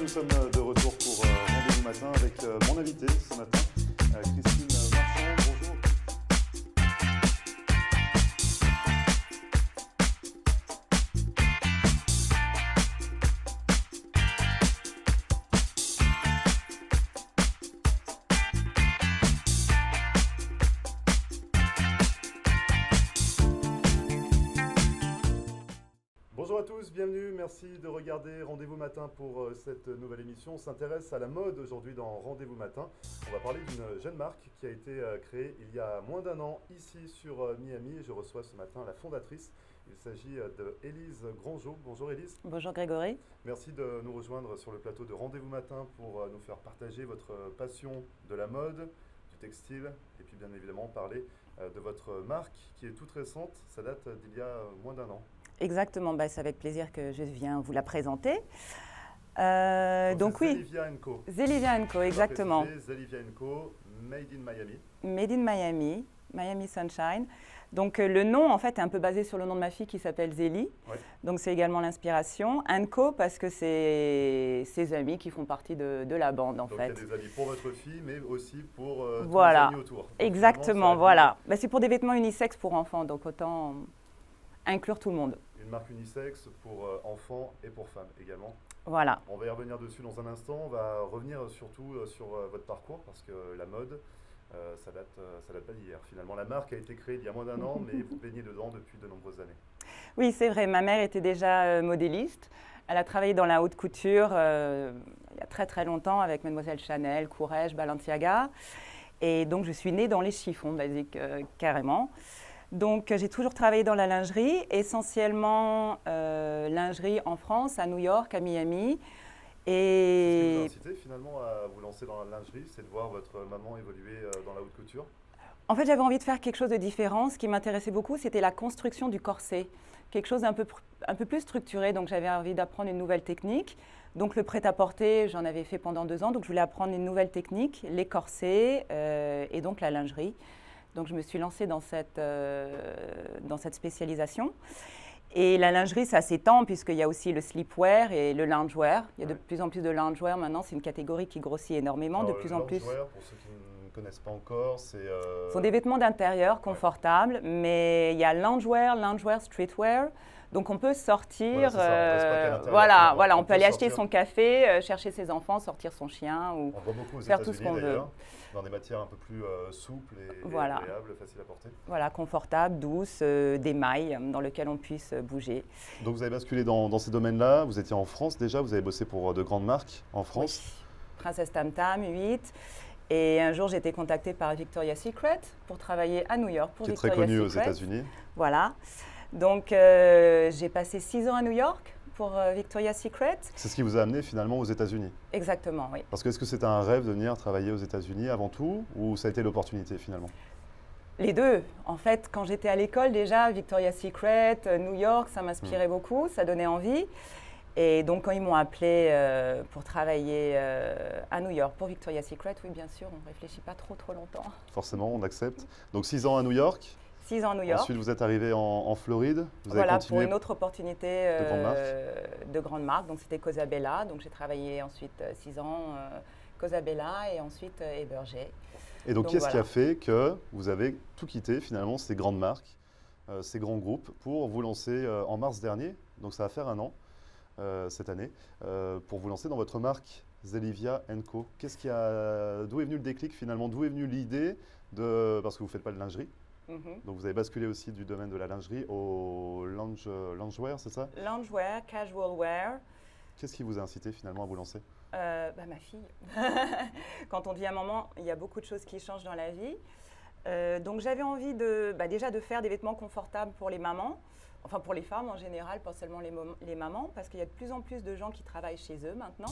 sommes de retour pour Rendez-vous Matin avec mon invité ce matin, Christine Marchand. Bonjour. Bonjour à tous, bienvenue, merci de regarder Rendez-vous Matin pour cette nouvelle émission. On s'intéresse à la mode aujourd'hui dans Rendez-vous Matin. On va parler d'une jeune marque qui a été créée il y a moins d'un an ici sur Miami. Je reçois ce matin la fondatrice. Il s'agit de Élise Grangeau. Bonjour Élise. Bonjour Grégory. Merci de nous rejoindre sur le plateau de Rendez-vous Matin pour nous faire partager votre passion de la mode, du textile et puis bien évidemment parler de votre marque qui est toute récente. Ça date d'il y a moins d'un an. Exactement, c'est avec plaisir que je viens vous la présenter. Donc oui, Zelivia & Co. Zelivia & Co, exactement. Zelivia & Co, Made in Miami. Made in Miami, Miami Sunshine. Donc le nom en fait est un peu basé sur le nom de ma fille qui s'appelle Zélie. Ouais. Donc c'est également l'inspiration. & Co parce que c'est ses amis qui font partie de la bande en fait. Donc il y a des amis pour votre fille mais aussi pour voilà. tous les amis autour. Donc, exactement, voilà. C'est pour des vêtements unisexes pour enfants, donc autant inclure tout le monde. Une marque unisexe pour enfants et pour femmes également. Voilà. On va y revenir dessus dans un instant. On va revenir surtout sur votre parcours parce que la mode, ça date pas d'hier. Finalement, la marque a été créée il y a moins d'un an, mais vous baignez dedans depuis de nombreuses années. Oui, c'est vrai. Ma mère était déjà modéliste. Elle a travaillé dans la haute couture il y a très très longtemps avec Mademoiselle Chanel, Courrèges, Balenciaga. Et donc, je suis née dans les chiffons, basiques, carrément. Donc, j'ai toujours travaillé dans la lingerie, essentiellement lingerie en France, à New York, à Miami. Et ce qui vous a incité finalement à vous lancer dans la lingerie, c'est de voir votre maman évoluer dans la haute couture? En fait, j'avais envie de faire quelque chose de différent. Ce qui m'intéressait beaucoup, c'était la construction du corset. Quelque chose d'un peu plus structuré, donc j'avais envie d'apprendre une nouvelle technique. Donc le prêt-à-porter, j'en avais fait pendant 2 ans, donc je voulais apprendre une nouvelle technique, les corsets et donc la lingerie. Donc, je me suis lancée dans cette spécialisation. Et la lingerie, ça s'étend puisqu'il y a aussi le sleepwear et le loungewear. Il y a de plus en plus de loungewear maintenant. C'est une catégorie qui grossit énormément. Alors, de plus en plus. Le loungewear, pour ceux qui ne connaissent pas encore, c'est… Ce sont des vêtements d'intérieur confortables. Ouais. Mais il y a loungewear streetwear. Donc, on peut sortir, voilà, on peut aller acheter son café, chercher ses enfants, sortir son chien ou faire tout ce qu'on veut. Dans des matières un peu plus souples et agréables, faciles à porter. Voilà, confortables, douces, des mailles dans lesquelles on puisse bouger. Donc vous avez basculé dans ces domaines-là, vous étiez en France déjà, vous avez bossé pour de grandes marques en France. Oui. Princesse Tam Tam, 8. Et un jour, j'ai été contactée par Victoria's Secret pour travailler à New York pour Victoria's Secret. Qui est très connue aux États-Unis. Voilà. Donc j'ai passé 6 ans à New York pour Victoria's Secret. C'est ce qui vous a amené finalement aux États-Unis? Exactement, oui. Parce que est-ce que c'était un rêve de venir travailler aux États-Unis avant tout ou ça a été l'opportunité finalement? Les deux. En fait, quand j'étais à l'école déjà, Victoria's Secret, New York, ça m'inspirait beaucoup, ça donnait envie. Et donc quand ils m'ont appelé pour travailler à New York pour Victoria's Secret, oui bien sûr, on ne réfléchit pas trop longtemps. Forcément, on accepte. Donc 6 ans à New York. 6 ans à New York. Ensuite, vous êtes arrivé en Floride. Vous voilà, avez continué pour une autre opportunité de grande marque. Donc, c'était Cosabella. Donc, j'ai travaillé ensuite 6 ans Cosabella et ensuite Berger. Et donc qu'est-ce qui a fait que vous avez tout quitté, finalement, ces grandes marques, ces grands groupes, pour vous lancer en mars dernier, donc ça va faire 1 an cette année, pour vous lancer dans votre marque Zelivia & Co. D'où est venu le déclic, finalement? D'où est venue l'idée parce que vous ne faites pas de lingerie. Donc vous avez basculé aussi du domaine de la lingerie au loungewear, c'est ça? Loungewear, casual wear. Qu'est-ce qui vous a incité finalement à vous lancer? Ma fille. Quand on devient maman, il y a beaucoup de choses qui changent dans la vie. Donc j'avais envie déjà de faire des vêtements confortables pour les mamans, enfin pour les femmes en général, pas seulement les mamans, parce qu'il y a de plus en plus de gens qui travaillent chez eux maintenant.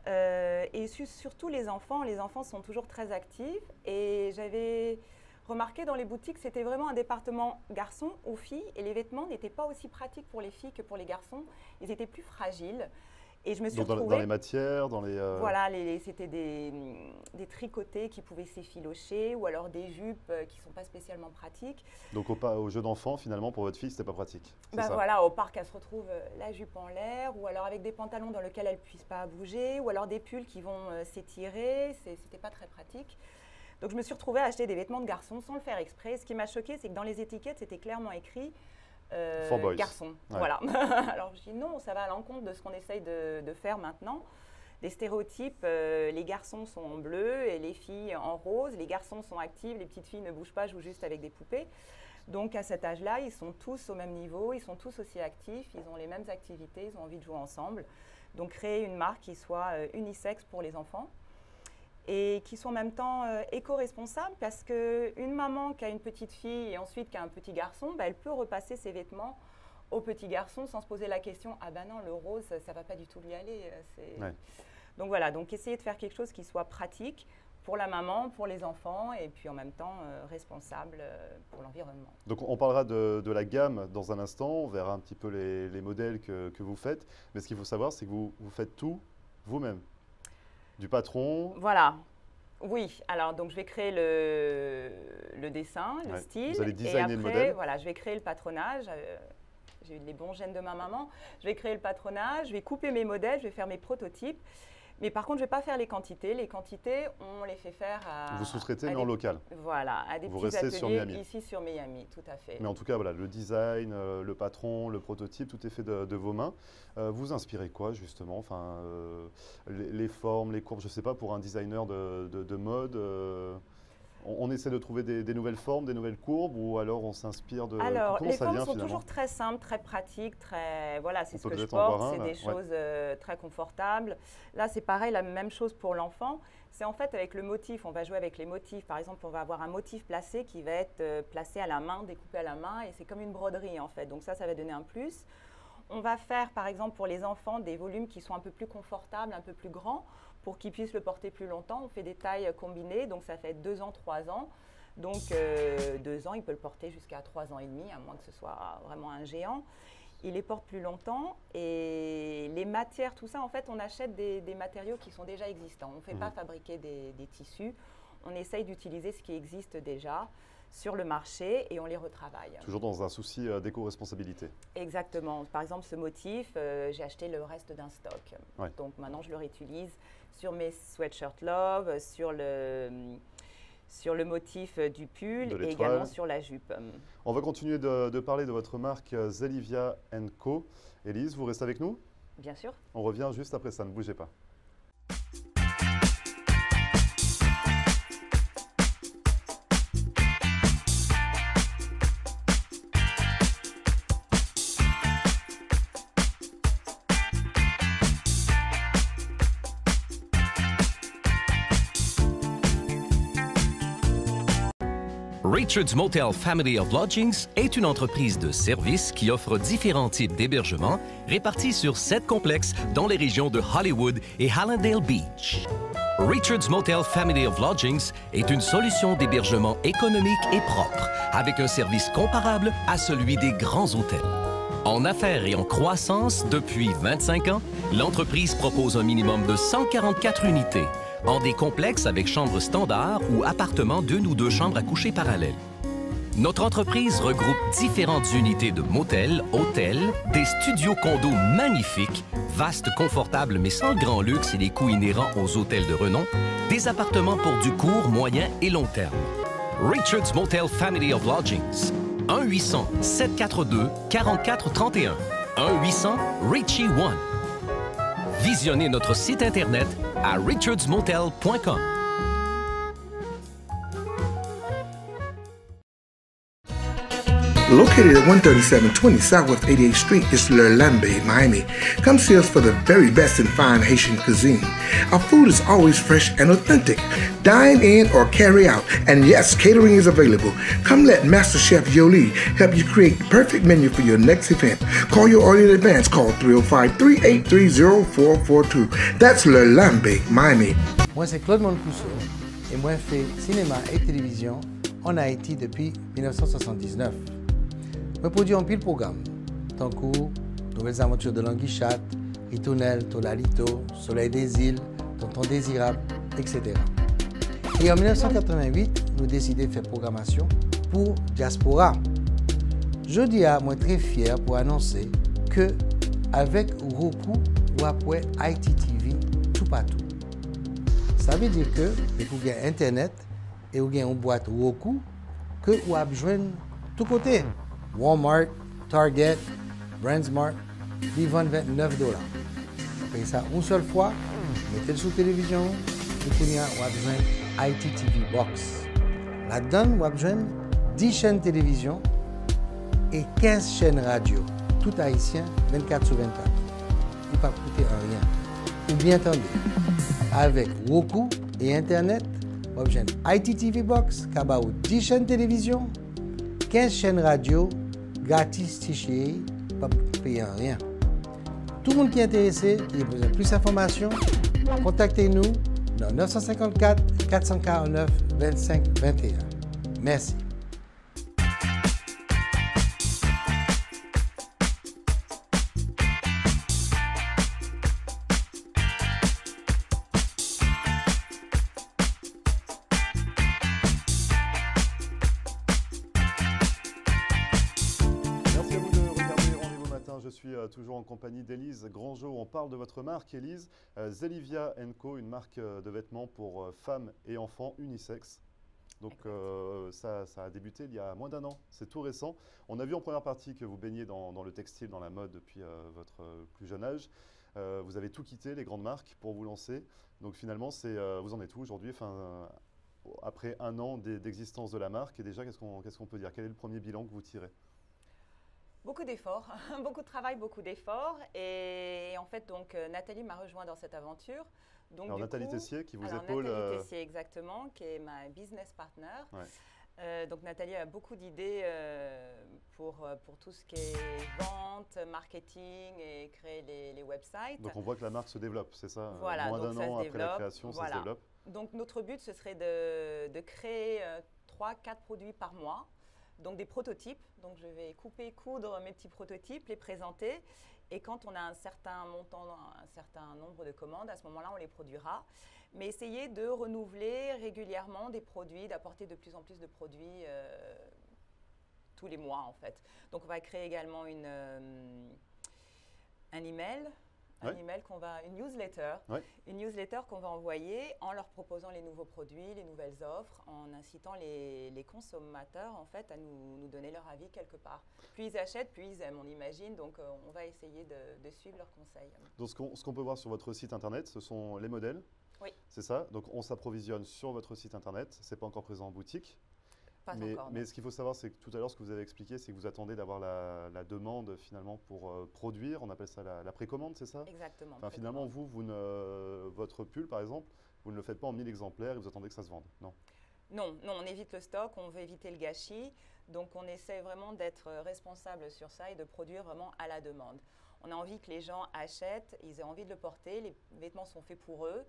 Ouais. Et surtout les enfants sont toujours très actifs et j'avais remarqué dans les boutiques, c'était vraiment un département garçons ou filles et les vêtements n'étaient pas aussi pratiques pour les filles que pour les garçons. Ils étaient plus fragiles Et je me suis Donc retrouvée… dans les matières, dans les… Voilà, c'était des tricotés qui pouvaient s'effilocher ou alors des jupes qui ne sont pas spécialement pratiques. Donc au jeu d'enfant, finalement, pour votre fille, c'était pas pratique. Bah voilà, au parc, elle se retrouve la jupe en l'air ou alors avec des pantalons dans lesquels elle ne puisse pas bouger ou alors des pulls qui vont s'étirer. C'était pas très pratique. Donc je me suis retrouvée à acheter des vêtements de garçons sans le faire exprès. Ce qui m'a choquée, c'est que dans les étiquettes, c'était clairement écrit garçon. Ouais. Voilà. Alors je dis non, ça va à l'encontre de ce qu'on essaye de faire maintenant. Des stéréotypes, les garçons sont en bleu et les filles en rose. Les garçons sont actifs, les petites filles ne bougent pas, jouent juste avec des poupées. Donc à cet âge-là, ils sont tous au même niveau, ils sont tous aussi actifs, ils ont les mêmes activités, ils ont envie de jouer ensemble. Donc créer une marque qui soit unisexe pour les enfants et qui soit en même temps éco-responsable, parce qu'une maman qui a une petite fille et ensuite qui a un petit garçon, bah, elle peut repasser ses vêtements au petit garçon sans se poser la question « Ah ben non, le rose, ça ne va pas du tout lui aller. » Ouais. Donc voilà, donc essayer de faire quelque chose qui soit pratique pour la maman, pour les enfants et puis en même temps responsable pour l'environnement. Donc on parlera de la gamme dans un instant, on verra un petit peu les modèles que vous faites. Mais ce qu'il faut savoir, c'est que vous faites tout vous-même. Du patron. Voilà. Oui, alors donc je vais créer le dessin, le style. Vous allez designer et après, le modèle. Voilà, je vais créer le patronage. J'ai eu les bons gènes de ma maman. Je vais créer le patronage, je vais couper mes modèles, je vais faire mes prototypes. Mais par contre, je ne vais pas faire les quantités. Les quantités, on les fait faire à… Vous sous-traitez, mais en local. Voilà, à des vous petits restez ateliers ici sur Miami, tout à fait. Mais en tout cas, voilà, le design, le patron, le prototype, tout est fait de vos mains. Vous inspirez quoi, justement? Enfin, les formes, les courbes, je ne sais pas, pour un designer de mode on essaie de trouver des nouvelles formes, des nouvelles courbes, ou alors on s'inspire de… Alors, comment les ça formes vient, sont finalement toujours très simples, très pratiques, très… Voilà, c'est ce que je peut-être en voir porte, un, c'est des choses très confortables. Là, c'est pareil, la même chose pour l'enfant. C'est en fait avec le motif, on va jouer avec les motifs. Par exemple, on va avoir un motif placé qui va être placé à la main, découpé à la main, et c'est comme une broderie, en fait. Donc ça va donner un plus. On va faire, par exemple, pour les enfants, des volumes qui sont un peu plus confortables, un peu plus grands, pour qu'ils puissent le porter plus longtemps. On fait des tailles combinées, donc ça fait 2 ans, 3 ans. Donc 2 ans, il peut le porter jusqu'à 3 ans et demi, à moins que ce soit vraiment un géant. Il les porte plus longtemps et les matières, tout ça, en fait, on achète des matériaux qui sont déjà existants. On ne fait pas fabriquer des tissus, on essaye d'utiliser ce qui existe déjà sur le marché et on les retravaille. Toujours dans un souci d'éco-responsabilité. Exactement. Par exemple, ce motif, j'ai acheté le reste d'un stock. Ouais. Donc maintenant, je le réutilise sur mes sweatshirts Love, sur le motif du pull et également sur la jupe. On va continuer de parler de votre marque Zelivia & Co. Élise, vous restez avec nous? Bien sûr. On revient juste après ça, ne bougez pas. Richard's Motel Family of Lodgings est une entreprise de services qui offre différents types d'hébergements répartis sur 7 complexes dans les régions de Hollywood et Hallandale Beach. Richard's Motel Family of Lodgings est une solution d'hébergement économique et propre, avec un service comparable à celui des grands hôtels. En affaires et en croissance depuis 25 ans, l'entreprise propose un minimum de 144 unités, en des complexes avec chambres standards ou appartements d'1 ou 2 chambres à coucher parallèles. Notre entreprise regroupe différentes unités de motels, hôtels, des studios condos magnifiques, vastes, confortables mais sans le grand luxe et les coûts inhérents aux hôtels de renom, des appartements pour du court, moyen et long terme. Richard's Motel Family of Lodgings. 1-800-742-4431. 1-800-RICHIE-1. Visionnez notre site Internet à richardsmotel.com. Located at 13720 Southwest 88th Street is Le Lambe, Miami. Come see us for the very best in fine Haitian cuisine. Our food is always fresh and authentic. Dine in or carry out, and yes, catering is available. Come let Master Chef Yoli help you create the perfect menu for your next event. Call your order in advance. Call 305-383-0442. That's Le Lambe, Miami. Moi, c'est Claude Moncousseau et moi, je fais cinéma et télévision en Haïti depuis 1979. Je produis un pile programme, tant que Nouvelles aventures de l'Anguille Chatte, Ritournelle, Tolalito, Soleil des îles, Tonton Désirable, etc. Et en 1988, nous décidons de faire programmation pour Diaspora. Je dis à moi très fier pour annoncer que avec Roku, ou après ITTV, tout partout. Ça veut dire que vous avez Internet et vous avez une boîte Roku que vous avez besoin de tous côtés. Walmart, Target, Brandsmart, ils vendent 29 $. Vous payez ça une seule fois, vous mettez le sous télévision, et vous avez besoin de ITTV Box. Là-dedans, vous avez besoin de 10 chaînes télévision et 15 chaînes radio, tout haïtien, 24 sur 24. Il ne va pas coûter rien. Ou bien attendez, avec Roku et Internet, vous avez besoin de ITTV Box, qui a 10 chaînes télévision, 15 chaînes radio, gratis, tiché, pas payer rien. Tout le monde qui est intéressé, qui a besoin de plus d'informations, contactez-nous dans 954 449 25 21. Merci. Je suis toujours en compagnie d'Élise Grangeau. On parle de votre marque, Élise, Zelivia & Co, une marque de vêtements pour femmes et enfants unisex. Donc ça a débuté il y a moins d'1 an, c'est tout récent. On a vu en première partie que vous baignez dans le textile, dans la mode depuis votre plus jeune âge. Vous avez tout quitté, les grandes marques, pour vous lancer. Donc finalement, vous en êtes où aujourd'hui, après 1 an d'existence de la marque? Et déjà, qu'est-ce qu'on peut dire? Quel est le premier bilan que vous tirez? Beaucoup d'efforts, beaucoup de travail, beaucoup d'efforts. Et en fait, donc, Nathalie m'a rejoint dans cette aventure. Donc, alors, Nathalie Tessier qui vous alors, épaule. Nathalie Tessier, exactement, qui est ma business partner. Ouais. Donc, Nathalie a beaucoup d'idées pour tout ce qui est vente, marketing et créer les websites. Donc, on voit que la marque se développe, c'est ça? Voilà, moins d'1 an après la création, ça se développe. Donc, notre but, ce serait de créer 3-4 produits par mois. Donc des prototypes, donc je vais couper, coudre mes petits prototypes, les présenter et quand on a un certain montant, un certain nombre de commandes, à ce moment-là on les produira. Mais essayer de renouveler régulièrement des produits, d'apporter de plus en plus de produits tous les mois en fait. Donc on va créer également un email. Un email une newsletter, une newsletter qu'on va envoyer en leur proposant les nouveaux produits, les nouvelles offres, en incitant les consommateurs en fait à nous donner leur avis quelque part. Plus ils achètent, plus ils aiment, on imagine. Donc on va essayer de suivre leurs conseils. Donc ce qu'on peut voir sur votre site internet, ce sont les modèles. Oui. C'est ça. Donc on s'approvisionne sur votre site internet. C'est pas encore présent en boutique. Mais ce qu'il faut savoir, c'est que tout à l'heure, ce que vous avez expliqué, c'est que vous attendez d'avoir la demande finalement pour produire. On appelle ça la précommande, c'est ça? Exactement. Enfin, finalement, votre pull, par exemple, vous ne le faites pas en 1000 exemplaires et vous attendez que ça se vende, non? Non, on évite le stock, on veut éviter le gâchis. Donc, on essaie vraiment d'être responsable sur ça et de produire vraiment à la demande. On a envie que les gens achètent, ils aient envie de le porter. Les vêtements sont faits pour eux.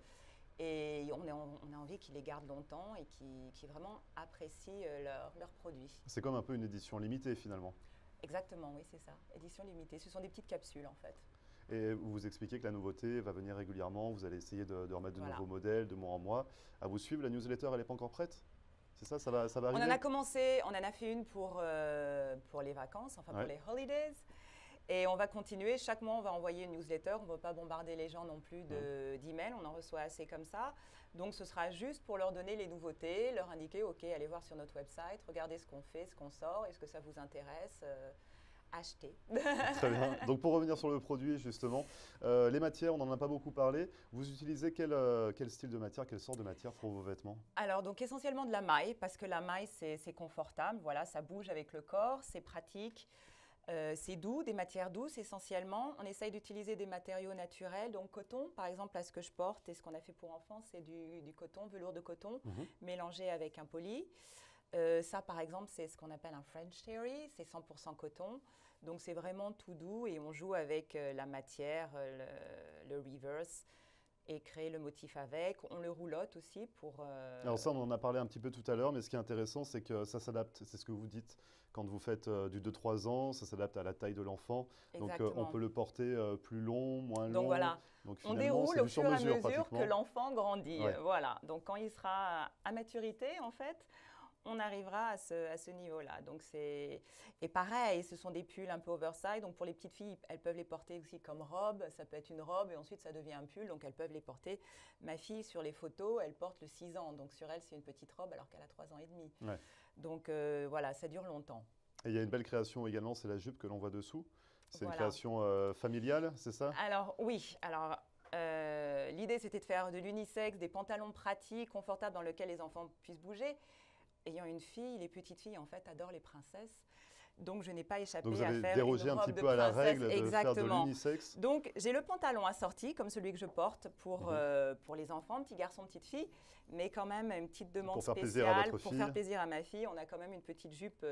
Et on a envie qu'ils les gardent longtemps et qu'ils vraiment apprécient leurs produits. C'est comme un peu une édition limitée finalement. Exactement, oui, c'est ça. Édition limitée. Ce sont des petites capsules en fait. Et vous vous expliquez que la nouveauté va venir régulièrement. Vous allez essayer de remettre de nouveaux modèles de mois en mois. À vous suivre, la newsletter, elle n'est pas encore prête? C'est ça, ça va arriver? On en a commencé, on en a fait une pour les vacances, enfin pour les holidays. Et on va continuer. Chaque mois, on va envoyer une newsletter. On ne va pas bombarder les gens non plus d'emails. On en reçoit assez comme ça. Donc, ce sera juste pour leur donner les nouveautés, leur indiquer, OK, allez voir sur notre website, regardez ce qu'on fait, ce qu'on sort. Est-ce que ça vous intéresse? Achetez. Très bien. Donc, pour revenir sur le produit, justement, les matières, on n'en a pas beaucoup parlé. Vous utilisez quel style de matière, quelle sorte de matière pour vos vêtements? Alors, donc, essentiellement de la maille, parce que la maille, c'est confortable. Voilà, ça bouge avec le corps, c'est pratique. C'est doux, des matières douces essentiellement. On essaye d'utiliser des matériaux naturels, donc coton, par exemple, là ce que je porte et ce qu'on a fait pour enfants, c'est du coton, velours de coton, mélangé avec un poli. Ça, par exemple, c'est ce qu'on appelle un French Terry, c'est 100% coton. Donc c'est vraiment tout doux et on joue avec la matière, le reverse, et créer le motif avec. On le roulotte aussi pour... Alors ça, on en a parlé un petit peu tout à l'heure, mais ce qui est intéressant, c'est que ça s'adapte. C'est ce que vous dites quand vous faites du 2-3 ans, ça s'adapte à la taille de l'enfant. Donc on peut le porter plus long, moins long. Donc voilà, donc, on déroule au fur et à mesure que l'enfant grandit. Ouais. Voilà, donc quand il sera à maturité, en fait, on arrivera à ce niveau-là. Donc et pareil, ce sont des pulls un peu oversize. Donc pour les petites filles, elles peuvent les porter aussi comme robe. Ça peut être une robe et ensuite ça devient un pull. Donc elles peuvent les porter. Ma fille, sur les photos, elle porte le 6 ans. Donc sur elle, c'est une petite robe alors qu'elle a 3 ans et demi. Ouais. Donc voilà, ça dure longtemps. Et il y a une belle création également, c'est la jupe que l'on voit dessous. C'est Voilà. une création familiale, c'est ça? Alors oui, l'idée c'était de faire de l'unisexe, des pantalons pratiques, confortables dans lesquels les enfants puissent bouger. Ayant une fille, les petites filles en fait adorent les princesses. Donc je n'ai pas échappé à faire une robe de princesse. Donc vous avez dérogé un petit peu à la règle de faire de l'unisexe. Donc j'ai le pantalon assorti comme celui que je porte pour les enfants, petits garçons, petites filles, mais quand même une petite demande spéciale pour faire plaisir à ma fille. On a quand même une petite jupe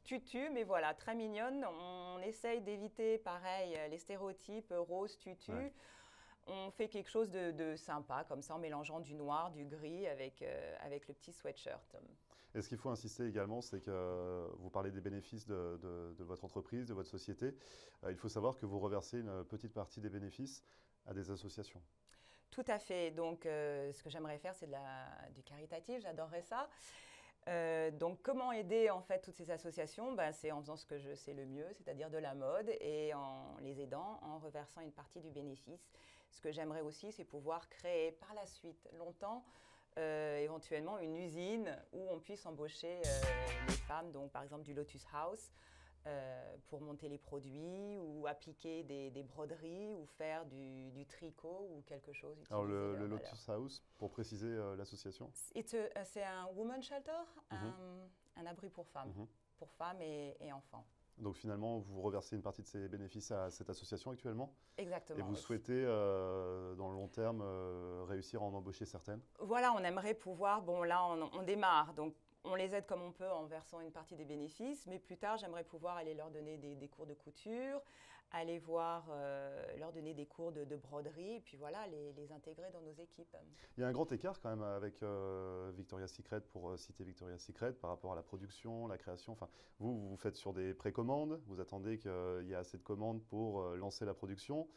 tutu, mais voilà, très mignonne. On essaye d'éviter pareil les stéréotypes rose tutu. Ouais. On fait quelque chose de sympa, comme ça, en mélangeant du noir, du gris avec le petit sweatshirt. Et ce qu'il faut insister également, c'est que vous parlez des bénéfices de votre entreprise, de votre société. Il faut savoir que vous reversez une petite partie des bénéfices à des associations. Tout à fait. Donc, ce que j'aimerais faire, c'est du caritatif. J'adorerais ça. Donc, comment aider en fait toutes ces associations? C'est en faisant ce que je sais le mieux, c'est-à-dire de la mode, et en les aidant, en reversant une partie du bénéfice. Ce que j'aimerais aussi, c'est pouvoir créer par la suite, longtemps, éventuellement une usine où on puisse embaucher les femmes, donc par exemple du Lotus House, pour monter les produits ou appliquer des broderies ou faire du tricot ou quelque chose. Alors le Lotus House, pour préciser l'association? C'est un woman shelter, un abri pour femmes, et enfants. Donc finalement, vous reversez une partie de ces bénéfices à cette association actuellement? Exactement. Et vous souhaitez, dans le long terme, réussir à en embaucher certaines? Voilà, on aimerait pouvoir, bon là on démarre, donc on les aide comme on peut en versant une partie des bénéfices, mais plus tard, j'aimerais pouvoir aller leur donner des cours de couture, aller leur donner des cours de broderie, et puis voilà, les intégrer dans nos équipes. Il y a un grand écart quand même avec Victoria's Secret, pour citer Victoria's Secret, par rapport à la production, la création. Enfin, vous faites sur des précommandes, vous attendez qu'il y ait assez de commandes pour lancer la production,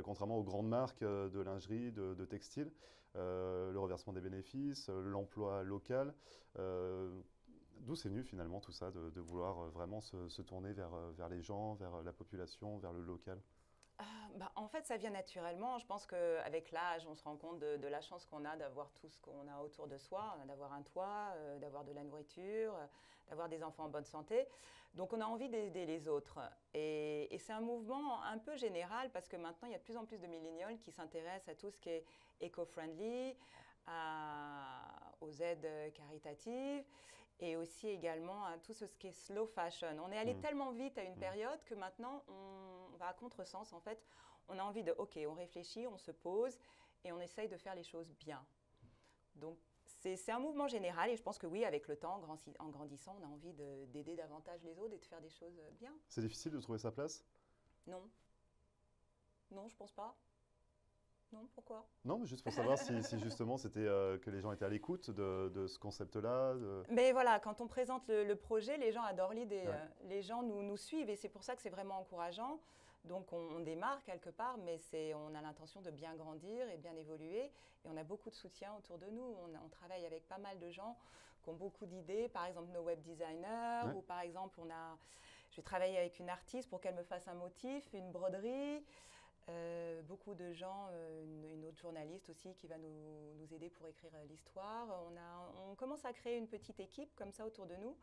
contrairement aux grandes marques de lingerie, de textile. Le reversement des bénéfices, l'emploi local. D'où c'est venu finalement tout ça, de vouloir vraiment se tourner vers les gens, vers la population, vers le local? En fait, ça vient naturellement. Je pense qu'avec l'âge, on se rend compte de la chance qu'on a d'avoir tout ce qu'on a autour de soi, d'avoir un toit, d'avoir de la nourriture, d'avoir des enfants en bonne santé. Donc, on a envie d'aider les autres. Et c'est un mouvement un peu général parce que maintenant, il y a de plus en plus de millénials qui s'intéressent à tout ce qui est éco-friendly, aux aides caritatives et aussi également à tout ce qui est slow fashion. On est allé tellement vite à une période que maintenant, on va à contresens en fait. On a envie OK, on réfléchit, on se pose et on essaye de faire les choses bien. Donc, c'est un mouvement général et je pense que oui, avec le temps, en grandissant, on a envie d'aider davantage les autres et de faire des choses bien. C'est difficile de trouver sa place? Non. Non, je pense pas. Non, pourquoi? Non, mais juste pour savoir si justement c'était que les gens étaient à l'écoute de ce concept-là. Mais voilà, quand on présente le projet, les gens adorent l'idée. Ouais. Les gens nous suivent et c'est pour ça que c'est vraiment encourageant. Donc on démarre quelque part, mais on a l'intention de bien grandir et bien évoluer. Et on a beaucoup de soutien autour de nous. On travaille avec pas mal de gens qui ont beaucoup d'idées, par exemple nos web designers, ou par exemple je vais travailler avec une artiste pour qu'elle me fasse un motif, une broderie. Beaucoup de gens, une autre journaliste aussi qui va nous aider pour écrire l'histoire. On commence à créer une petite équipe comme ça autour de nous.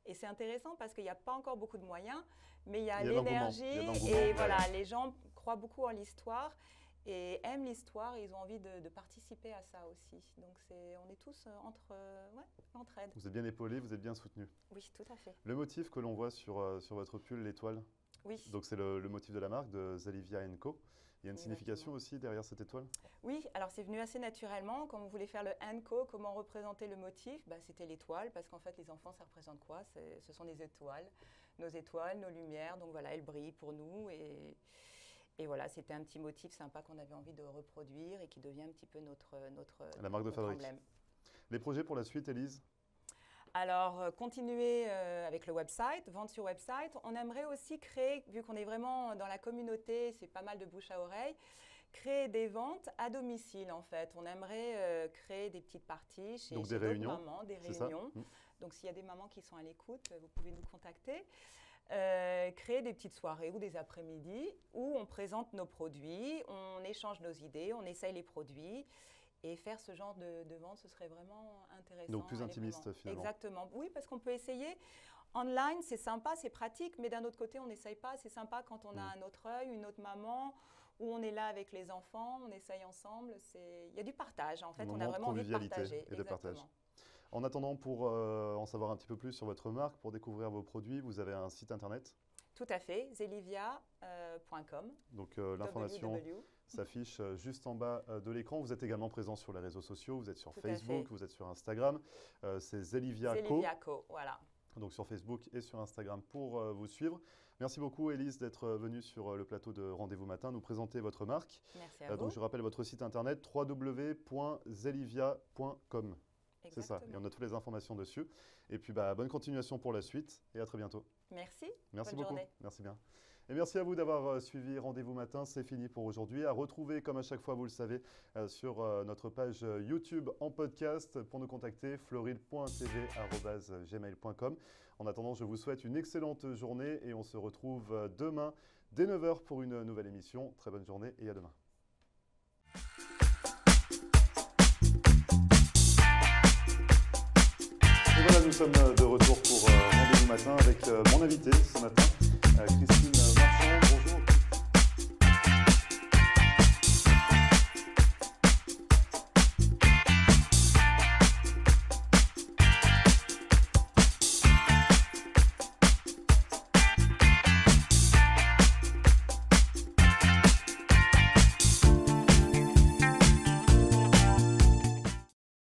Et c'est intéressant parce qu'il n'y a pas encore beaucoup de moyens, mais il y a l'énergie. Et voilà, les gens croient beaucoup en l'histoire et aiment l'histoire et ils ont envie de participer à ça aussi. Donc on est tous l'entraide. Vous êtes bien épaulés, vous êtes bien soutenus. Oui, tout à fait. Le motif que l'on voit sur votre pull, l'étoile. Oui. Donc c'est le motif de la marque, de Zalivia & Co. Il y a une signification aussi derrière cette étoile? Oui, alors c'est venu assez naturellement. Quand on voulait faire le & Co, comment représenter le motif? C'était l'étoile, parce qu'en fait les enfants, ça représente quoi? Ce sont des étoiles, nos lumières. Donc voilà, elles brillent pour nous. Et voilà, c'était un petit motif sympa qu'on avait envie de reproduire et qui devient un petit peu la marque de fabrique. Emblème. Les projets pour la suite, Élise? Alors, continuer avec le website, vente sur website. On aimerait aussi créer, vu qu'on est vraiment dans la communauté, c'est pas mal de bouche à oreille, créer des ventes à domicile en fait. On aimerait créer des petites parties chez d'autres mamans, des réunions. Donc, s'il y a des mamans qui sont à l'écoute, vous pouvez nous contacter. Créer des petites soirées ou des après-midi où on présente nos produits, on échange nos idées, on essaye les produits. Et faire ce genre de vente, ce serait vraiment intéressant. Donc plus intimiste finalement. Exactement. Oui, parce qu'on peut essayer. Online, c'est sympa, c'est pratique, mais d'un autre côté, on n'essaye pas. C'est sympa quand on a un autre œil, une autre maman, où on est là avec les enfants, on essaye ensemble. Il y a du partage, en fait. On a vraiment envie de partager. Et de partage. En attendant, pour en savoir un petit peu plus sur votre marque, pour découvrir vos produits, vous avez un site internet? Tout à fait, zelivia.com. Donc l'information s'affiche juste en bas de l'écran. Vous êtes également présent sur les réseaux sociaux, vous êtes sur Facebook, vous êtes sur Instagram. C'est Zelivia Co. Zelivia Co, voilà. Donc sur Facebook et sur Instagram pour vous suivre. Merci beaucoup Élise d'être venue sur le plateau de Rendez-vous Matin, nous présenter votre marque. Merci à vous. Donc je rappelle votre site internet www.zelivia.com. C'est ça, et on a toutes les informations dessus. Et puis bonne continuation pour la suite et à très bientôt. Merci. Merci bonne beaucoup. Journée. Merci bien. Et merci à vous d'avoir suivi Rendez-vous Matin. C'est fini pour aujourd'hui. À retrouver, comme à chaque fois, vous le savez, sur notre page YouTube en podcast. Pour nous contacter, floride.tv@gmail.com. En attendant, je vous souhaite une excellente journée et on se retrouve demain dès 9 h pour une nouvelle émission. Très bonne journée et à demain. Et voilà, nous sommes de retour pour Rendez-vous Matin avec mon invité ce matin, Christine